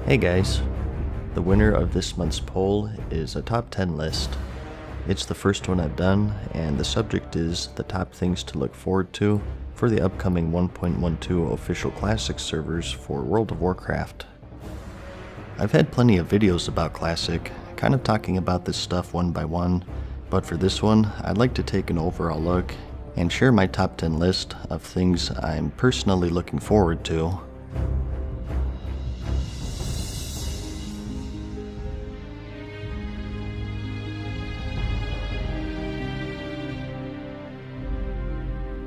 Hey guys, the winner of this month's poll is a top 10 list. It's the first one I've done, and the subject is the top things to look forward to for the upcoming 1.12 official Classic servers for World of Warcraft. I've had plenty of videos about Classic, kind of talking about this stuff one by one, but for this one, I'd like to take an overall look and share my top 10 list of things I'm personally looking forward to.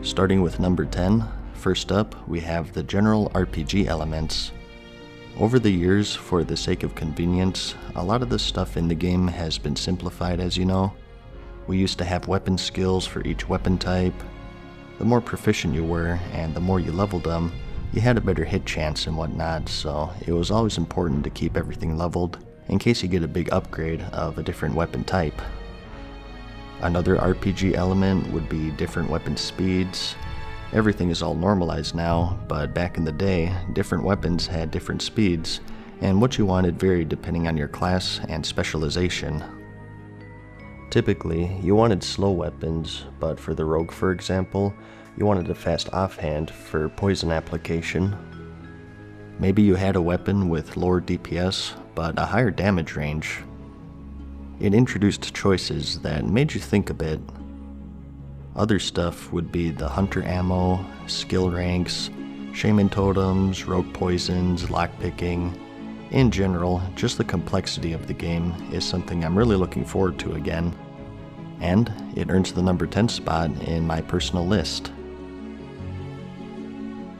Starting with number 10, first up we have the general RPG elements. Over the years, for the sake of convenience, a lot of the stuff in the game has been simplified, as you know. We used to have weapon skills for each weapon type. The more proficient you were, and the more you leveled them, you had a better hit chance and whatnot, so it was always important to keep everything leveled, in case you get a big upgrade of a different weapon type. Another RPG element would be different weapon speeds. Everything is all normalized now, but back in the day, different weapons had different speeds, and what you wanted varied depending on your class and specialization. Typically, you wanted slow weapons, but for the rogue, for example, you wanted a fast offhand for poison application. Maybe you had a weapon with lower DPS, but a higher damage range. It introduced choices that made you think a bit. Other stuff would be the hunter ammo, skill ranks, shaman totems, rogue poisons, lockpicking. In general, just the complexity of the game is something I'm really looking forward to again. And it earns the number 10 spot in my personal list.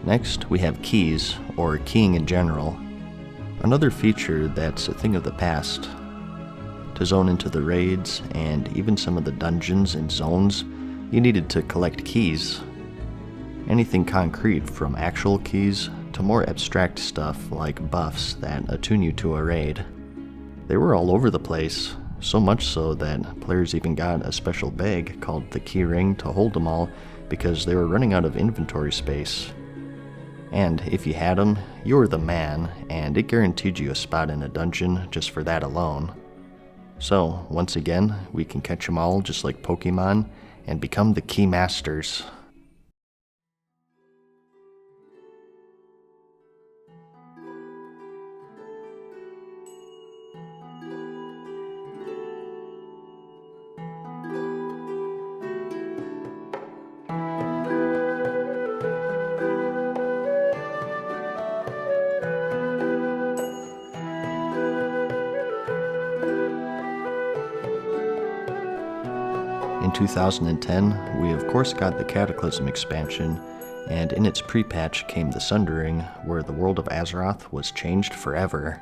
Next, we have keys, or keying in general. Another feature that's a thing of the past. To zone into the raids, and even some of the dungeons and zones, you needed to collect keys. Anything concrete, from actual keys to more abstract stuff like buffs that attune you to a raid. They were all over the place, so much so that players even got a special bag called the key ring to hold them all because they were running out of inventory space. And if you had them, you were the man, and it guaranteed you a spot in a dungeon just for that alone. So, once again, we can catch them all just like Pokemon and become the key masters. In 2010, we of course got the Cataclysm expansion, and in its pre-patch came the Sundering, where the world of Azeroth was changed forever.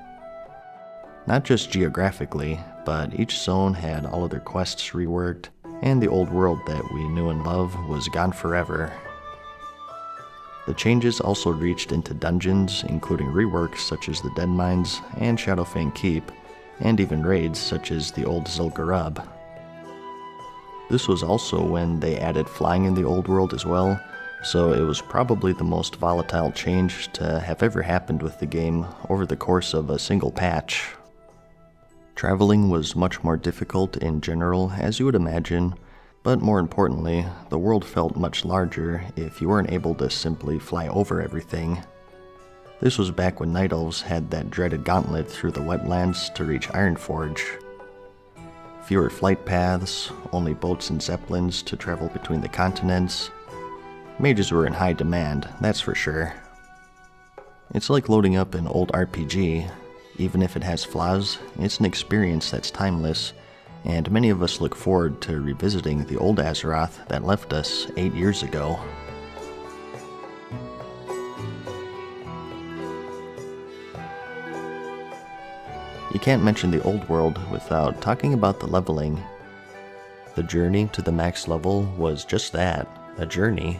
Not just geographically, but each zone had all of their quests reworked, and the old world that we knew and loved was gone forever. The changes also reached into dungeons, including reworks such as the Dead Mines and Shadowfang Keep, and even raids such as the old Zul'Gurub. This was also when they added flying in the old world as well, so it was probably the most volatile change to have ever happened with the game over the course of a single patch. Traveling was much more difficult in general, as you would imagine, but more importantly, the world felt much larger if you weren't able to simply fly over everything. This was back when Night Elves had that dreaded gauntlet through the wetlands to reach Ironforge. Fewer flight paths, only boats and zeppelins to travel between the continents. Mages were in high demand, that's for sure. It's like loading up an old RPG. Even if it has flaws, it's an experience that's timeless, and many of us look forward to revisiting the old Azeroth that left us 8 years ago. You can't mention the old world without talking about the leveling. The journey to the max level was just that, a journey.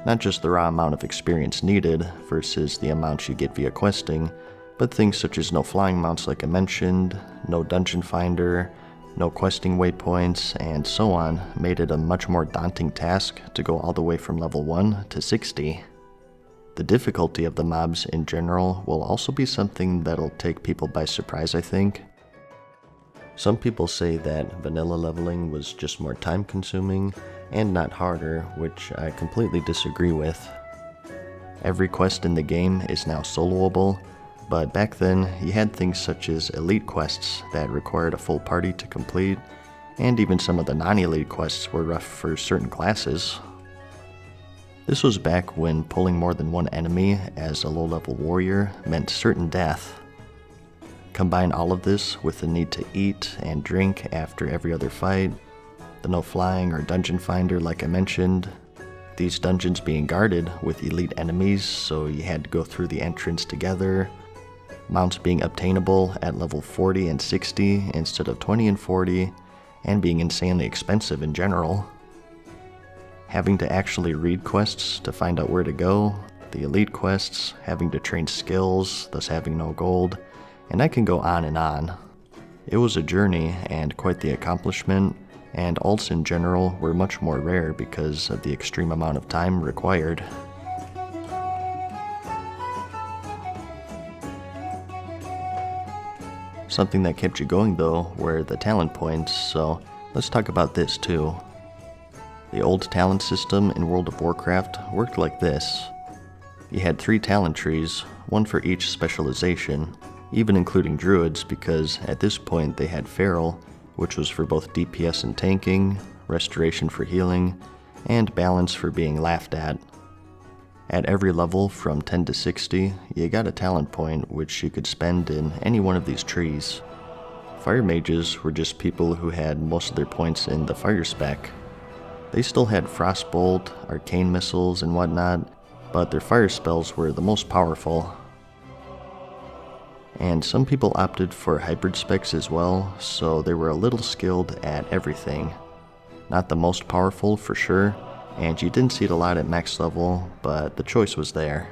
Not just the raw amount of experience needed versus the amounts you get via questing, but things such as no flying mounts like I mentioned, no dungeon finder, no questing waypoints, and so on made it a much more daunting task to go all the way from level 1 to 60. The difficulty of the mobs in general will also be something that'll take people by surprise, I think. Some people say that vanilla leveling was just more time consuming and not harder, which I completely disagree with. Every quest in the game is now soloable, but back then you had things such as elite quests that required a full party to complete, and even some of the non-elite quests were rough for certain classes. This was back when pulling more than one enemy as a low-level warrior meant certain death. Combine all of this with the need to eat and drink after every other fight, the no flying or dungeon finder like I mentioned, these dungeons being guarded with elite enemies so you had to go through the entrance together, mounts being obtainable at level 40 and 60 instead of 20 and 40, and being insanely expensive in general. Having to actually read quests to find out where to go, the elite quests, having to train skills, thus having no gold, and I can go on and on. It was a journey and quite the accomplishment, and ults in general were much more rare because of the extreme amount of time required. Something that kept you going though were the talent points, so let's talk about this too. The old talent system in World of Warcraft worked like this. You had 3 talent trees, one for each specialization, even including druids because at this point they had feral, which was for both DPS and tanking, restoration for healing, and balance for being laughed at. At every level from 10 to 60, you got a talent point which you could spend in any one of these trees. Fire mages were just people who had most of their points in the fire spec. They still had frostbolt, arcane missiles, and whatnot, but their fire spells were the most powerful. And some people opted for hybrid specs as well, so they were a little skilled at everything. Not the most powerful for sure, and you didn't see it a lot at max level, but the choice was there.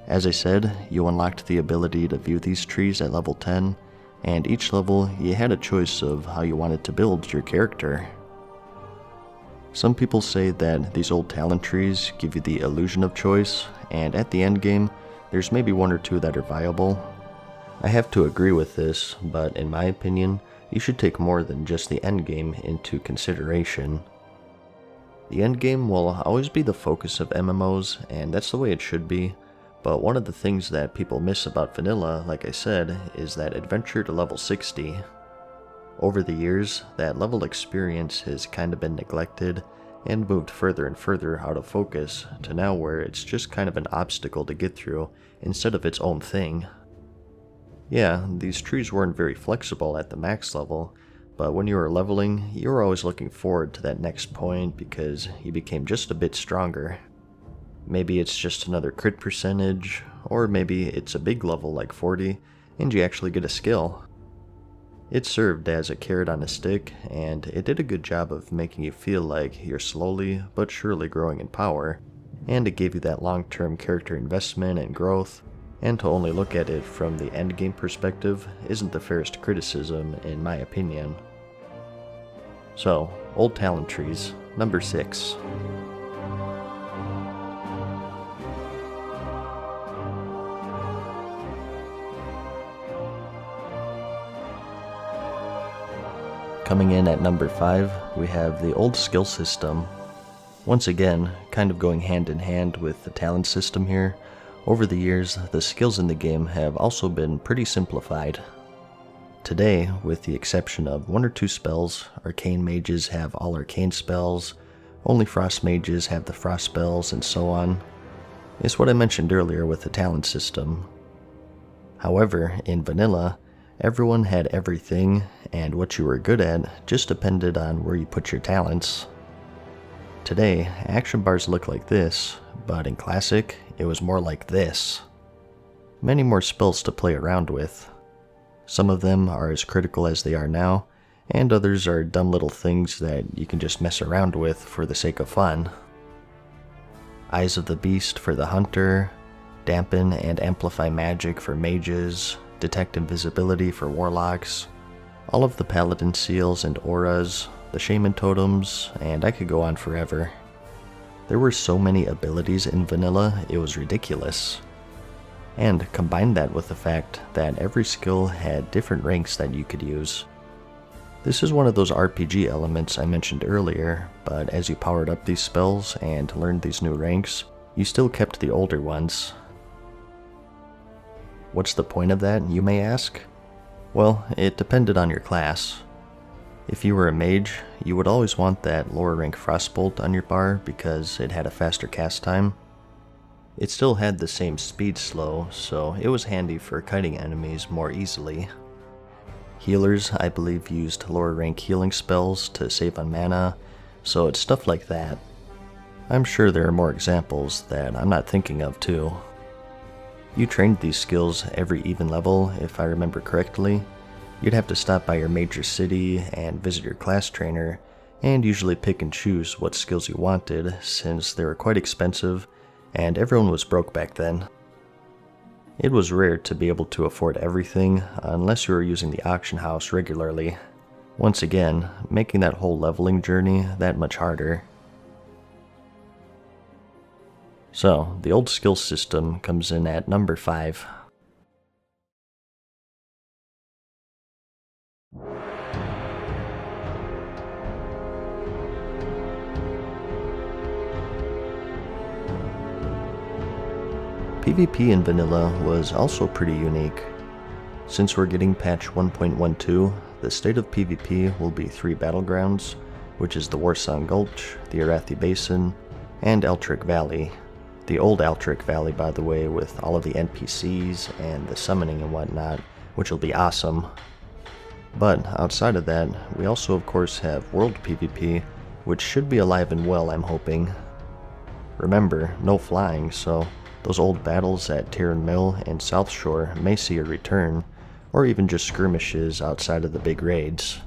As I said, you unlocked the ability to view these trees at level 10, and each level you had a choice of how you wanted to build your character. Some people say that these old talent trees give you the illusion of choice, and at the end game, there's maybe 1 or 2 that are viable. I have to agree with this, but in my opinion, you should take more than just the end game into consideration. The end game will always be the focus of MMOs, and that's the way it should be. But one of the things that people miss about vanilla, like I said, is that adventure to level 60. Over the years, that level experience has kind of been neglected and moved further and further out of focus to now where it's just kind of an obstacle to get through instead of its own thing. Yeah, these trees weren't very flexible at the max level, but when you were leveling, you were always looking forward to that next point because you became just a bit stronger. Maybe it's just another crit percentage, or maybe it's a big level like 40, and you actually get a skill. It served as a carrot on a stick, and it did a good job of making you feel like you're slowly but surely growing in power, and it gave you that long-term character investment and growth, and to only look at it from the endgame perspective isn't the fairest criticism in my opinion. So, old talent trees, number 6. Coming in at number 5, we have the old skill system. Once again, kind of going hand in hand with the talent system here, over the years, the skills in the game have also been pretty simplified. Today, with the exception of 1 or 2 spells, arcane mages have all arcane spells, only frost mages have the frost spells, and so on. It's what I mentioned earlier with the talent system. However, in vanilla, everyone had everything, and what you were good at just depended on where you put your talents. Today, action bars look like this, but in Classic, it was more like this. Many more spells to play around with. Some of them are as critical as they are now, and others are dumb little things that you can just mess around with for the sake of fun. Eyes of the Beast for the Hunter, Dampen and Amplify Magic for mages, Detect Invisibility for warlocks, all of the Paladin seals and auras, the Shaman totems, and I could go on forever. There were so many abilities in vanilla, it was ridiculous. And combine that with the fact that every skill had different ranks that you could use. This is one of those RPG elements I mentioned earlier, but as you powered up these spells and learned these new ranks, you still kept the older ones. What's the point of that, you may ask? Well, it depended on your class. If you were a mage, you would always want that lower rank Frostbolt on your bar because it had a faster cast time. It still had the same speed slow, so it was handy for kiting enemies more easily. Healers, I believe, used lower rank healing spells to save on mana, so it's stuff like that. I'm sure there are more examples that I'm not thinking of too. You trained these skills every even level, if I remember correctly. You'd have to stop by your major city and visit your class trainer, and usually pick and choose what skills you wanted, since they were quite expensive, and everyone was broke back then. It was rare to be able to afford everything, unless you were using the auction house regularly. Once again, making that whole leveling journey that much harder. So, the old skill system comes in at number 5. PvP in vanilla was also pretty unique. Since we're getting patch 1.12, the state of PvP will be 3 battlegrounds, which is the Warsong Gulch, the Arathi Basin, and Eltric Valley. The old Eltric Valley, by the way, with all of the NPCs and the summoning and whatnot, which will be awesome. But outside of that, we also of course have World PvP, which should be alive and well, I'm hoping. Remember, no flying, so those old battles at Tyrren Mill and South Shore may see a return, or even just skirmishes outside of the big raids.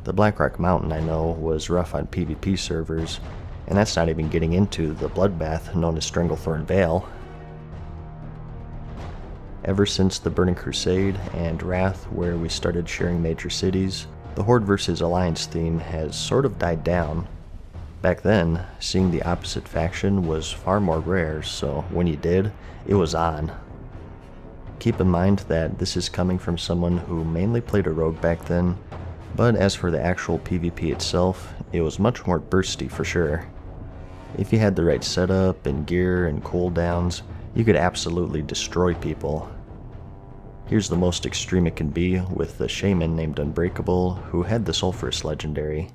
The Blackrock Mountain, I know, was rough on PvP servers, and that's not even getting into the bloodbath known as Stranglethorn Vale. Ever since the Burning Crusade and Wrath, where we started sharing major cities, the Horde vs. Alliance theme has sort of died down. Back then, seeing the opposite faction was far more rare, so when you did, it was on. Keep in mind that this is coming from someone who mainly played a rogue back then, but as for the actual PvP itself, it was much more bursty for sure. If you had the right setup and gear and cooldowns, you could absolutely destroy people. Here's the most extreme it can be with the shaman named Unbreakable, who had the Sulphurous legendary.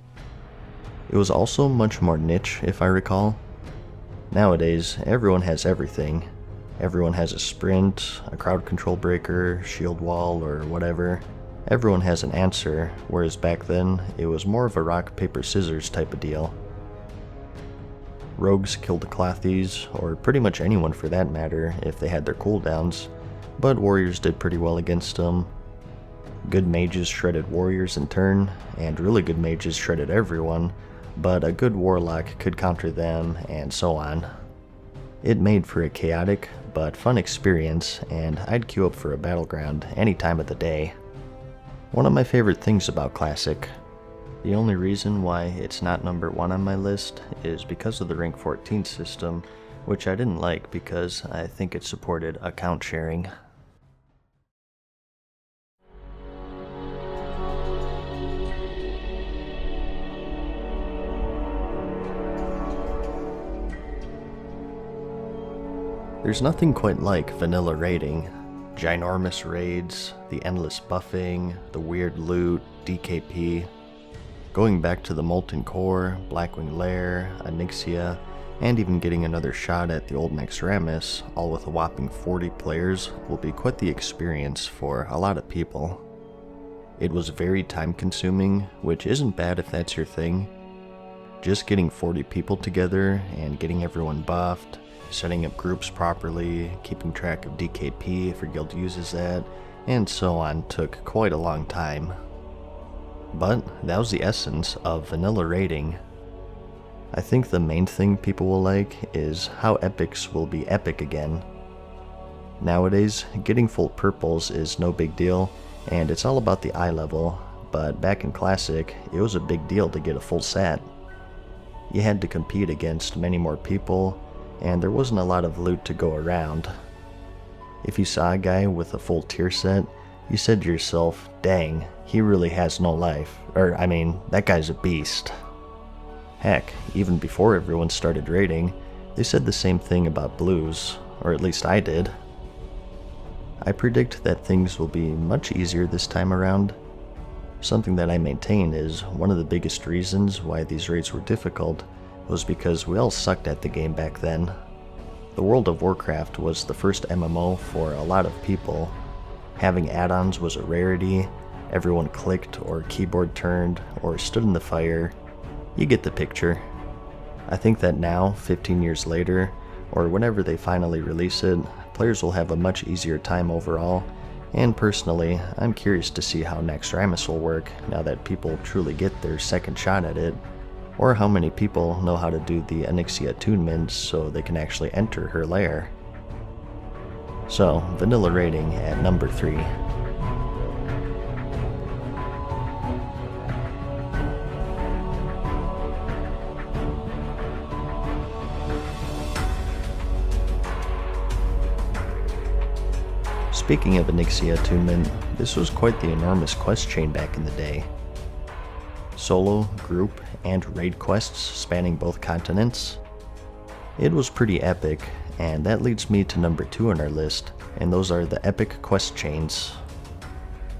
It was also much more niche, if I recall. Nowadays, everyone has everything. Everyone has a sprint, a crowd control breaker, shield wall, or whatever. Everyone has an answer, whereas back then, it was more of a rock, paper, scissors type of deal. Rogues killed Clothies, or pretty much anyone for that matter, if they had their cooldowns, but warriors did pretty well against them. Good mages shredded warriors in turn, and really good mages shredded everyone, but a good warlock could counter them, and so on. It made for a chaotic but fun experience, and I'd queue up for a battleground any time of the day. One of my favorite things about Classic. The only reason why it's not number 1 on my list is because of the rank 14 system, which I didn't like because I think it supported account sharing. There's nothing quite like vanilla raiding. Ginormous raids, the endless buffing, the weird loot, DKP. Going back to the Molten Core, Blackwing Lair, Onyxia, and even getting another shot at the old Naxxramas, all with a whopping 40 players, will be quite the experience for a lot of people. It was very time consuming, which isn't bad if that's your thing. Just getting 40 people together and getting everyone buffed, setting up groups properly, keeping track of DKP if your guild uses that, and so on took quite a long time. But that was the essence of vanilla raiding. I think the main thing people will like is how epics will be epic again. Nowadays, getting full purples is no big deal, and it's all about the eye level, but back in Classic, it was a big deal to get a full sat. you had to compete against many more people, and there wasn't a lot of loot to go around. If you saw a guy with a full tier set, you said to yourself, dang, he really has no life, or I mean, that guy's a beast. Heck, even before everyone started raiding, they said the same thing about blues, or at least I did. I predict that things will be much easier this time around. Something that I maintain is one of the biggest reasons why these raids were difficult was because we all sucked at the game back then. The World of Warcraft was the first MMO for a lot of people. Having add-ons was a rarity, everyone clicked or keyboard turned or stood in the fire. You get the picture. I think that now, 15 years later, or whenever they finally release it, players will have a much easier time overall, and personally, I'm curious to see how Naxxramas will work now that people truly get their second shot at it, or how many people know how to do the Onyxia attunement so they can actually enter her lair. So, vanilla rating at number 3. Speaking of Onyxia attunement, this was quite the enormous quest chain back in the day. Solo, group, and raid quests spanning both continents. It was pretty epic, and that leads me to number 2 on our list, and those are the epic quest chains.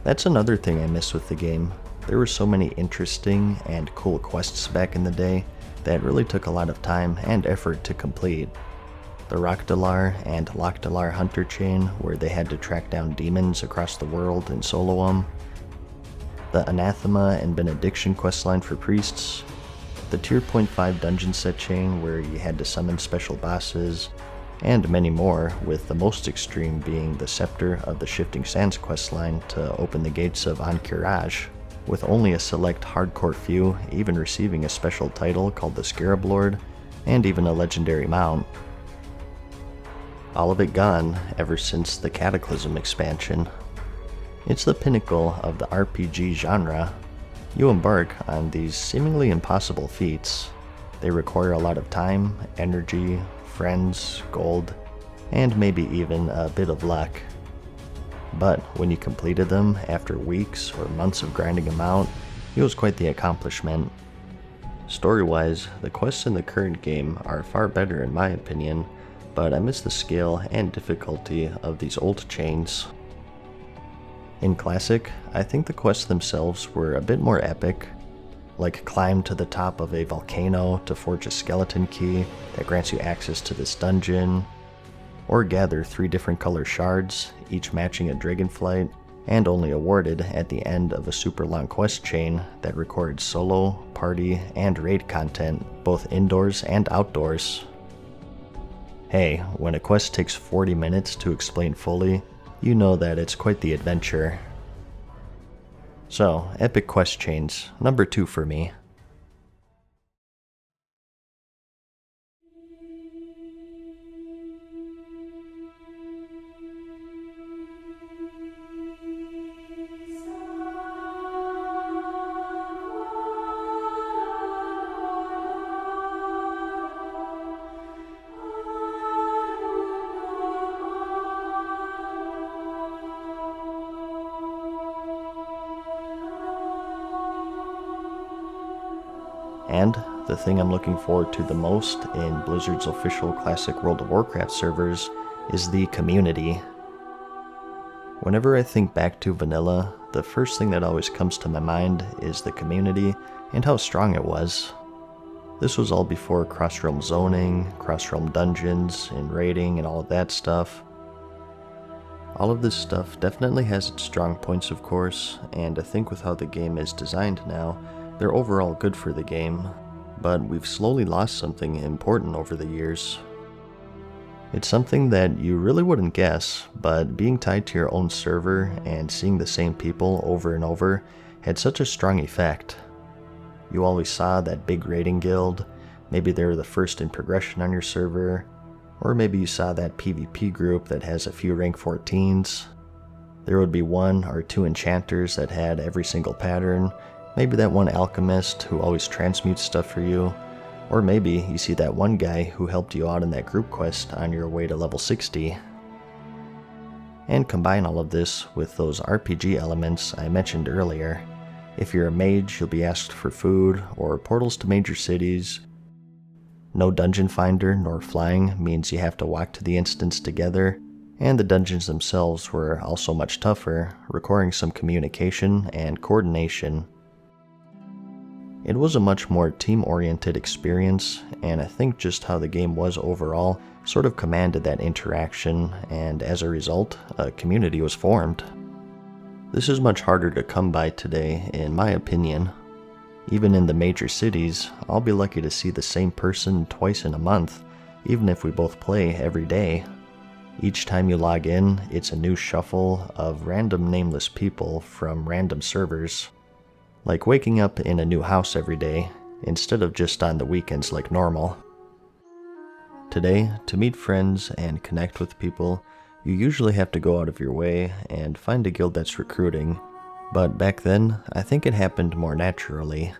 That's another thing I miss with the game. There were so many interesting and cool quests back in the day that really took a lot of time and effort to complete. The Rakdalar and Lakdalar Hunter chain, where they had to track down demons across the world and solo them. The Anathema and Benediction questline for priests. The Tier 0.5 dungeon set chain, where you had to summon special bosses, and many more, with the most extreme being the Scepter of the Shifting Sands questline to open the gates of Ankh-Kiraj, with only a select hardcore few even receiving a special title called the Scarab Lord, and even a legendary mount. All of it gone ever since the Cataclysm expansion. It's the pinnacle of the RPG genre. You embark on these seemingly impossible feats. They require a lot of time, energy, friends, gold, and maybe even a bit of luck. But when you completed them after weeks or months of grinding them out, it was quite the accomplishment. Story-wise, the quests in the current game are far better in my opinion, but I miss the scale and difficulty of these old chains. In Classic, I think the quests themselves were a bit more epic, like climb to the top of a volcano to forge a skeleton key that grants you access to this dungeon, or gather 3 different color shards, each matching a dragonflight, and only awarded at the end of a super long quest chain that records solo, party, and raid content, both indoors and outdoors. Hey, when a quest takes 40 minutes to explain fully, you know that it's quite the adventure. So, epic quest chains, number 2 for me. And the thing I'm looking forward to the most in Blizzard's official classic World of Warcraft servers is the community. Whenever I think back to vanilla, the first thing that always comes to my mind is the community and how strong it was. This was all before cross-realm zoning, cross-realm dungeons, and raiding and all of that stuff. All of this stuff definitely has its strong points, of course, and I think with how the game is designed now, they're overall good for the game, but we've slowly lost something important over the years. It's something that you really wouldn't guess, but being tied to your own server and seeing the same people over and over had such a strong effect. You always saw that big raiding guild, maybe they were the first in progression on your server, or maybe you saw that PvP group that has a few rank 14s. There would be 1 or 2 enchanters that had every single pattern, maybe that one alchemist who always transmutes stuff for you, Or maybe you see that one guy who helped you out in that group quest on your way to level 60. And combine all of this with those RPG elements I mentioned earlier. If you're a mage, you'll be asked for food or portals to major cities. No dungeon finder nor flying means you have to walk to the instance together, and the dungeons themselves were also much tougher, requiring some communication and coordination. It was a much more team-oriented experience, and I think just how the game was overall sort of commanded that interaction, and as a result, a community was formed. This is much harder to come by today, in my opinion. Even in the major cities, I'll be lucky to see the same person twice in a month, even if we both play every day. Each time you log in, it's a new shuffle of random nameless people from random servers. Like waking up in a new house every day, instead of just on the weekends like normal. Today, to meet friends and connect with people, you usually have to go out of your way and find a guild that's recruiting, but back then, I think it happened more naturally.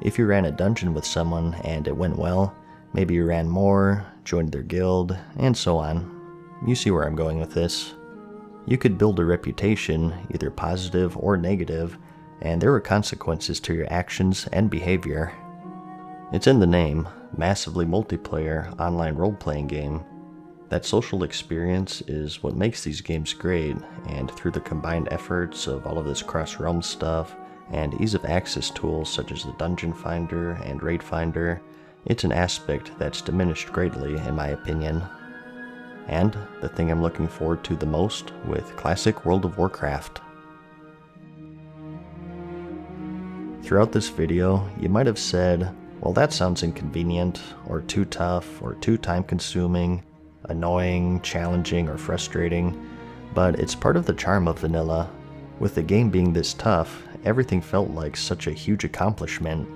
If you ran a dungeon with someone and it went well, maybe you ran more, joined their guild, and so on. You see where I'm going with this. You could build a reputation, either positive or negative, and there were consequences to your actions and behavior. It's in the name, massively multiplayer online role-playing game. That social experience is what makes these games great, and through the combined efforts of all of this cross-realm stuff and ease of access tools such as the Dungeon Finder and Raid Finder, it's an aspect that's diminished greatly in my opinion. And the thing I'm looking forward to the most with classic World of Warcraft. Throughout this video, you might have said, well, that sounds inconvenient, or too tough, or too time-consuming, annoying, challenging, or frustrating, but it's part of the charm of vanilla. With the game being this tough, everything felt like such a huge accomplishment.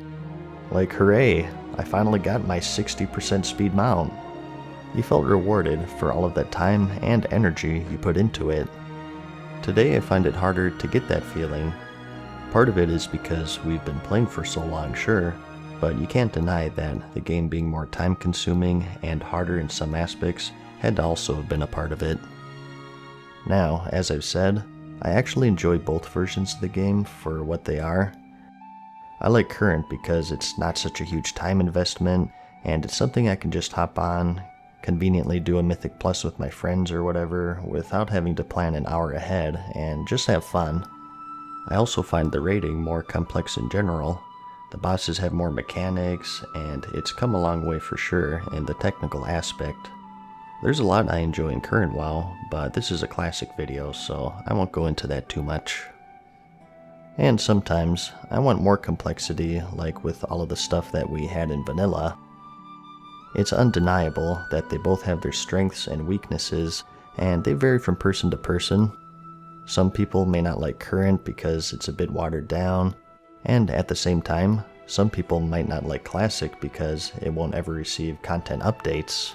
Like, hooray, I finally got my 60% speed mount. You felt rewarded for all of that time and energy you put into it. Today I find it harder to get that feeling. Part of it is because we've been playing for so long, sure, but you can't deny that the game being more time-consuming and harder in some aspects had to also have been a part of it. Now, as I've said, I actually enjoy both versions of the game for what they are. I like current because it's not such a huge time investment, and it's something I can just hop on, conveniently do a Mythic Plus with my friends or whatever, without having to plan an hour ahead, and just have fun. I also find the raiding more complex in general. The bosses have more mechanics, and it's come a long way for sure in the technical aspect. There's a lot I enjoy in current WoW, but this is a classic video, so I won't go into that too much. And sometimes, I want more complexity, like with all of the stuff that we had in vanilla. It's undeniable that they both have their strengths and weaknesses, and they vary from person to person. Some people may not like current because it's a bit watered down, and at the same time, some people might not like classic because it won't ever receive content updates.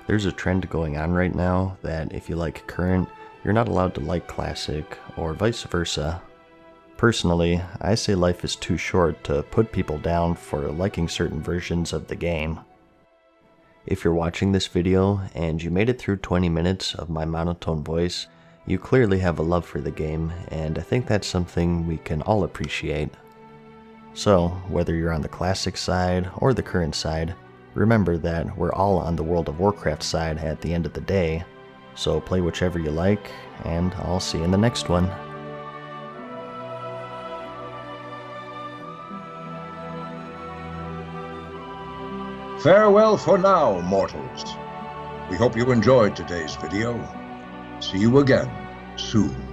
There's a trend going on right now that if you like current, you're not allowed to like classic, or vice versa. Personally, I say life is too short to put people down for liking certain versions of the game. If you're watching this video and you made it through 20 minutes of my monotone voice, you clearly have a love for the game, and I think that's something we can all appreciate. So, whether you're on the classic side or the current side, remember that we're all on the World of Warcraft side at the end of the day, so play whichever you like, and I'll see you in the next one. Farewell for now, mortals. We hope you enjoyed today's video. See you again soon.